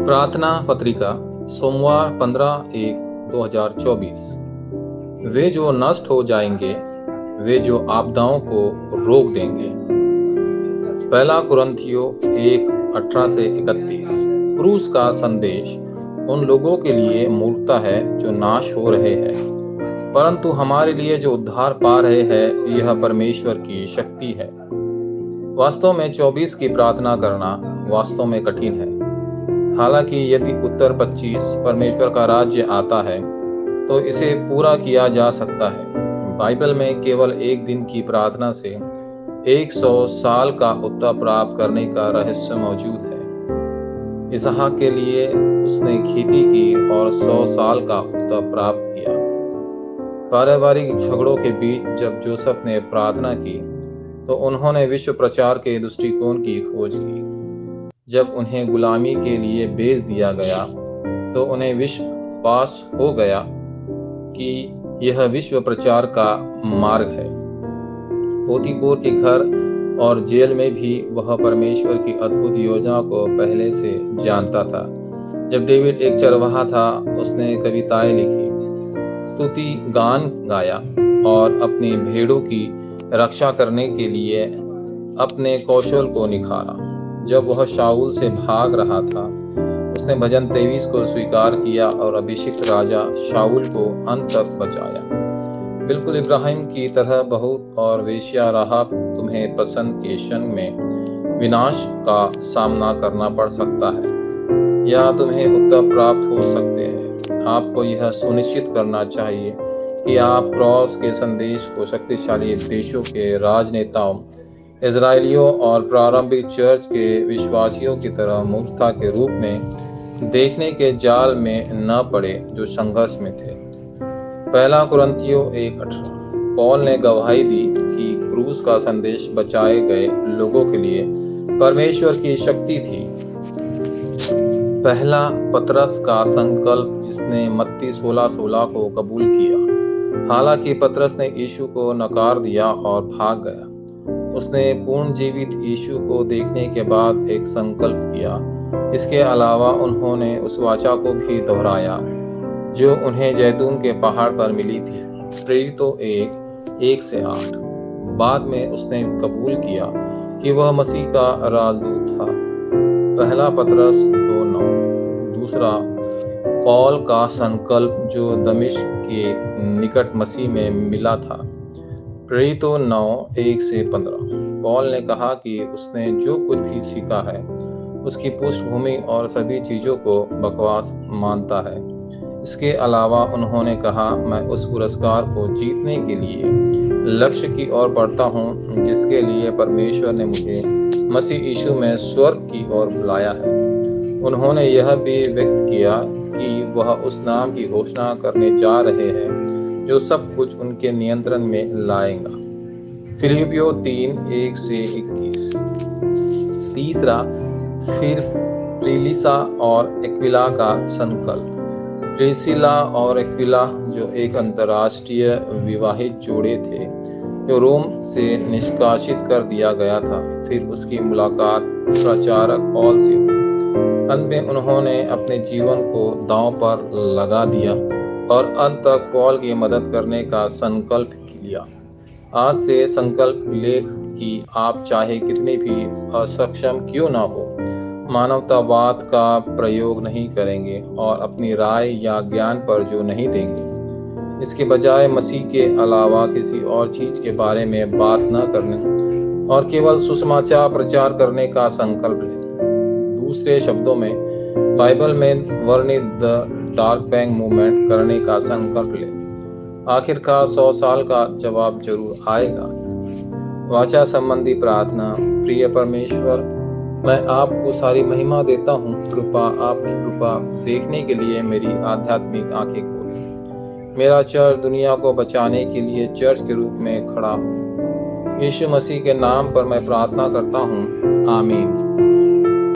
प्रार्थना पत्रिका सोमवार 15/1/2024। वे जो नष्ट हो जाएंगे, वे जो आपदाओं को रोक देंगे। पहला कुरिन्थियों 1:18-31। क्रूस का संदेश उन लोगों के लिए मूर्खता है जो नाश हो रहे हैं, परंतु हमारे लिए जो उद्धार पा रहे हैं, यह परमेश्वर की शक्ति है। वास्तव में 24 की प्रार्थना करना वास्तव में कठिन है। हालांकि यदि उत्तर 25 परमेश्वर का राज्य आता है तो इसे पूरा किया जा सकता है। बाइबल में केवल एक दिन की प्रार्थना से 100 साल का उत्तर प्राप्त करने का रहस्य मौजूद है। इसहाक के लिए उसने खेती की और 100 साल का उत्तर प्राप्त किया। पारिवारिक झगड़ों के बीच जब जोसेफ ने प्रार्थना की तो उन्होंने विश्व प्रचार के दृष्टिकोण की खोज की। जब उन्हें गुलामी के लिए बेच दिया गया तो उन्हें विश्वास हो गया कि यह विश्व प्रचार का मार्ग है। पोतीपोर के घर और जेल में भी वह परमेश्वर की अद्भुत योजना को पहले से जानता था। जब डेविड एक चरवाहा था, उसने कविताएं लिखी, स्तुति गान गाया और अपनी भेड़ों की रक्षा करने के लिए अपने कौशल को निखारा। जब वह शाऊल से भाग रहा था, उसने भजन 23 को स्वीकार किया और अभिषिक्त राजा शाऊल को अंत तक बचाया। बिल्कुल इब्राहिम की तरह बहुत और वेश्या राहाब तुम्हें पसंद के क्षण में विनाश का सामना करना पड़ सकता है या तुम्हें उत्तर प्राप्त हो सकते हैं। आपको यह सुनिश्चित करना चाहिए कि आप क्रॉस के संदेश को शक्तिशाली देशों के राजनेताओं, इजरायलियों और प्रारंभिक चर्च के विश्वासियों की तरह मूर्खता के रूप में देखने के जाल में न पड़े जो संघर्ष में थे। पहला कुरिन्थियों 1:18। पौल ने गवाही दी कि क्रूस का संदेश बचाए गए लोगों के लिए परमेश्वर की शक्ति थी। पहला पतरस का संकल्प जिसने मत्ती 16:16 को कबूल किया। हालांकि पतरस ने यीशु को नकार दिया और भाग गया। उसने पूर्ण जीवित यीशु को देखने के बाद एक संकल्प किया। इसके अलावा उन्होंने उस वाचा को भी दोहराया जो उन्हें जैतून के पहाड़ पर मिली थी। प्रेरितों 1:1-8। बाद में उसने कबूल किया कि वह मसीह का राजदूत था। पहला पतरस 2:9। दूसरा पौल का संकल्प जो दमिश्क के निकट मसीह में मिला था। प्रेरितों 9:1-15। पौल ने कहा कि उसने जो कुछ भी सीखा है उसकी पृष्ठभूमि और सभी चीजों को बकवास मानता है। इसके अलावा उन्होंने कहा, मैं उस पुरस्कार को जीतने के लिए लक्ष्य की ओर बढ़ता हूँ जिसके लिए परमेश्वर ने मुझे मसीह यीशु में स्वर्ग की ओर बुलाया है। उन्होंने यह भी व्यक्त किया कि वह उस नाम की घोषणा करने जा रहे हैं जो सब कुछ उनके नियंत्रण में लाएगा। फिलिपियों 3:1-21। तीसरा, फिर प्रिलिसा और एक्विला का संकल्प। प्रिसिला और एक्विला जो एक अंतर्राष्ट्रीय विवाहित जोड़े थे जो रोम से निष्कासित कर दिया गया था, फिर उसकी मुलाकात प्रचारक पौल से हुई। अंत में उन्होंने अपने जीवन को दांव पर लगा दिया और अंत तक पौल की मदद करने का संकल्प लिया। आज से संकल्प ले कि आप चाहे कितने भी असक्षम क्यों ना हो, मानवतावाद का प्रयोग नहीं करेंगे और अपनी राय या ज्ञान पर जो नहीं देंगे। इसके बजाय मसीह के अलावा किसी और चीज के बारे में बात न करने और केवल सुसमाचार प्रचार करने का संकल्प लें। दूसरे शब्दों में, बाइबल में वर्णित द डार्क बैंक मूवमेंट करने का संकल्प ले। आखिरकार 100 साल का जवाब जरूर आएगा। वाचा संबंधी प्रार्थना। प्रिय परमेश्वर, मैं आपको सारी महिमा देता हूँ। आपकी कृपा देखने के लिए मेरी आध्यात्मिक आंखें खोलें। मेरा चर्च दुनिया को बचाने के लिए चर्च के रूप में खड़ा हो। यीशु मसीह के नाम पर मैं प्रार्थना करता हूँ। आमीन।